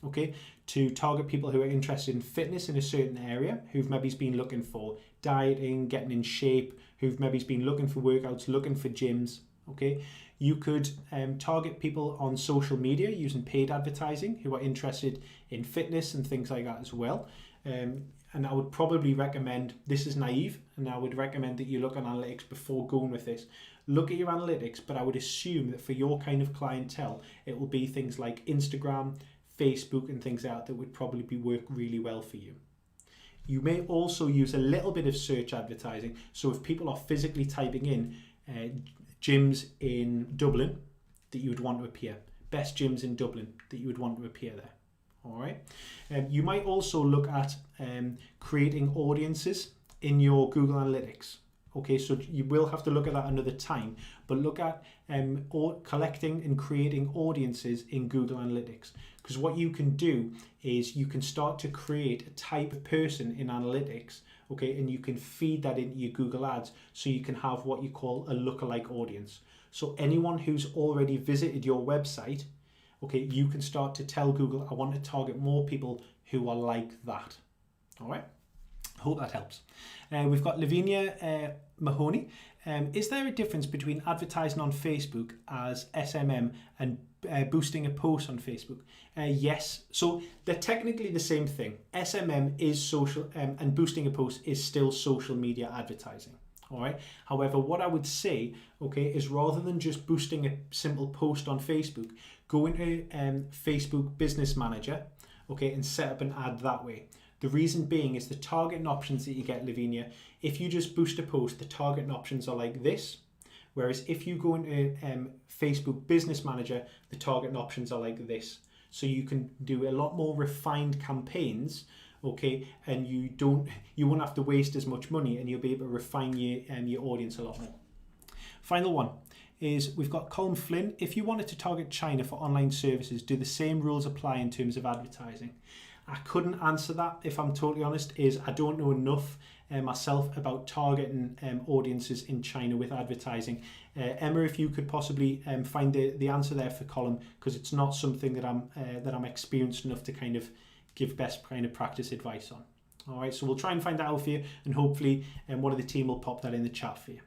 A: okay, to target people who are interested in fitness in a certain area, who've maybe been looking for dieting, getting in shape, who've maybe been looking for workouts, looking for gyms, okay. You could target people on social media using paid advertising who are interested in fitness and things like that as well. And I would probably recommend, this is naive, and I would recommend that you look at analytics before going with this. Look at your analytics, but I would assume that for your kind of clientele, it will be things like Instagram, Facebook, and things like that would probably work really well for you. You may also use a little bit of search advertising. So if people are physically typing in gyms in Dublin, that you would want to appear. Best gyms in Dublin, that you would want to appear there. All right. You might also look at creating audiences in your Google Analytics. Okay, so you will have to look at that another time, but look at collecting and creating audiences in Google Analytics. Because what you can do is you can start to create a type of person in analytics, okay, and you can feed that into your Google Ads, so you can have what you call a lookalike audience. So anyone who's already visited your website, okay, you can start to tell Google, I want to target more people who are like that. All right. Hope that helps. We've got Lavinia Mahoney. Is there a difference between advertising on Facebook as SMM and boosting a post on Facebook? Yes. So they're technically the same thing. SMM is social, and boosting a post is still social media advertising. All right. However, what I would say, okay, is rather than just boosting a simple post on Facebook, go into Facebook Business Manager, okay, and set up an ad that way. The reason being is the targeting options that you get, Lavinia. If you just boost a post, the targeting options are like this. Whereas if you go into Facebook Business Manager, the targeting options are like this. So you can do a lot more refined campaigns, okay, and you won't have to waste as much money, and you'll be able to refine your audience a lot more. Final one is we've got Colin Flynn. If you wanted to target China for online services, do the same rules apply in terms of advertising? I couldn't answer that, if I'm totally honest, is I don't know enough myself about targeting audiences in China with advertising. Emma, if you could possibly find the answer there for Colin, because it's not something that I'm experienced enough to kind of give best kind of practice advice on. All right, so we'll try and find that out for you, and hopefully one of the team will pop that in the chat for you.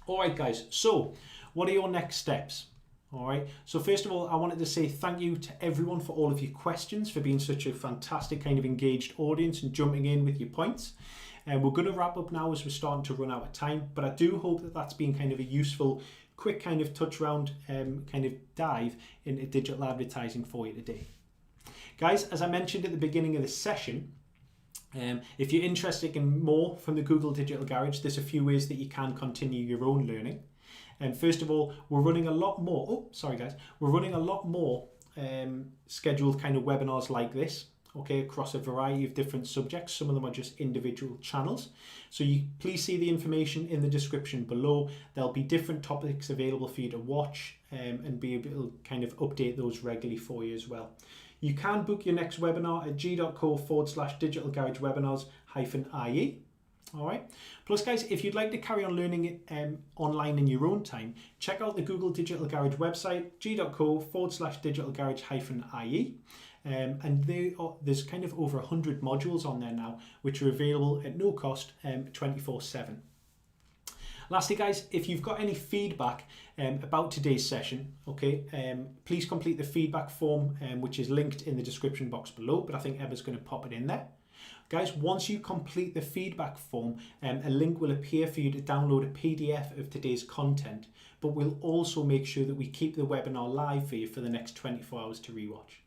A: All right, guys, so what are your next steps? All right, so first of all, I wanted to say thank you to everyone for all of your questions, for being such a fantastic kind of engaged audience and jumping in with your points. And we're going to wrap up now as we're starting to run out of time, but I do hope that that's been kind of a useful, quick kind of touch round, kind of dive into digital advertising for you today. Guys, as I mentioned at the beginning of the session, if you're interested in more from the Google Digital Garage, there's a few ways that you can continue your own learning. And first of all, we're running a lot more, we're running a lot more scheduled kind of webinars like this, okay, across a variety of different subjects. Some of them are just individual channels. So you please see the information in the description below. There'll be different topics available for you to watch and be able to kind of update those regularly for you as well. You can book your next webinar at g.co/digitalgaragewebinars-ie. All right. Plus, guys, if you'd like to carry on learning it online in your own time, check out the Google Digital Garage website, g.co/digitalgarage-ie. And there's kind of over 100 modules on there now, which are available at no cost 24/7. Lastly, guys, if you've got any feedback about today's session, okay, please complete the feedback form, which is linked in the description box below, but I think Emma's going to pop it in there. Guys, once you complete the feedback form, a link will appear for you to download a PDF of today's content, but we'll also make sure that we keep the webinar live for you for the next 24 hours to rewatch.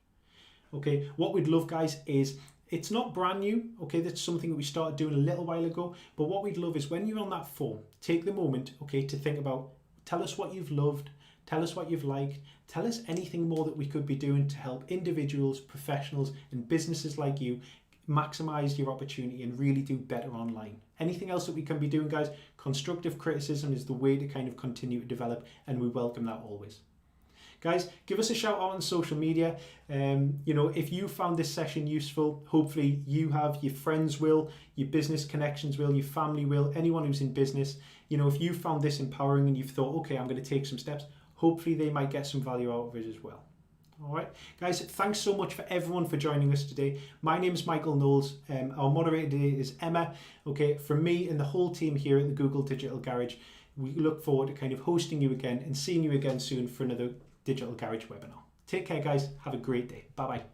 A: Okay, what we'd love, guys, is it's not brand new, okay, that's something that we started doing a little while ago, but what we'd love is when you're on that form, take the moment, okay, to think about, tell us what you've loved, tell us what you've liked, tell us anything more that we could be doing to help individuals, professionals, and businesses like you maximize your opportunity and really do better online. Anything else that we can be doing, guys, constructive criticism is the way to kind of continue to develop, and we welcome that always. Guys, give us a shout out on social media. If you found this session useful, hopefully you have, your friends will, your business connections will, your family will, anyone who's in business. If you found this empowering and you've thought, okay, I'm going to take some steps, hopefully they might get some value out of it as well. All right, guys, thanks so much for everyone for joining us today. My name is Michael Knowles. Our moderator today is Emma. Okay, from me and the whole team here at the Google Digital Garage, we look forward to kind of hosting you again and seeing you again soon for another Digital Garage webinar. Take care, guys. Have a great day. Bye-bye.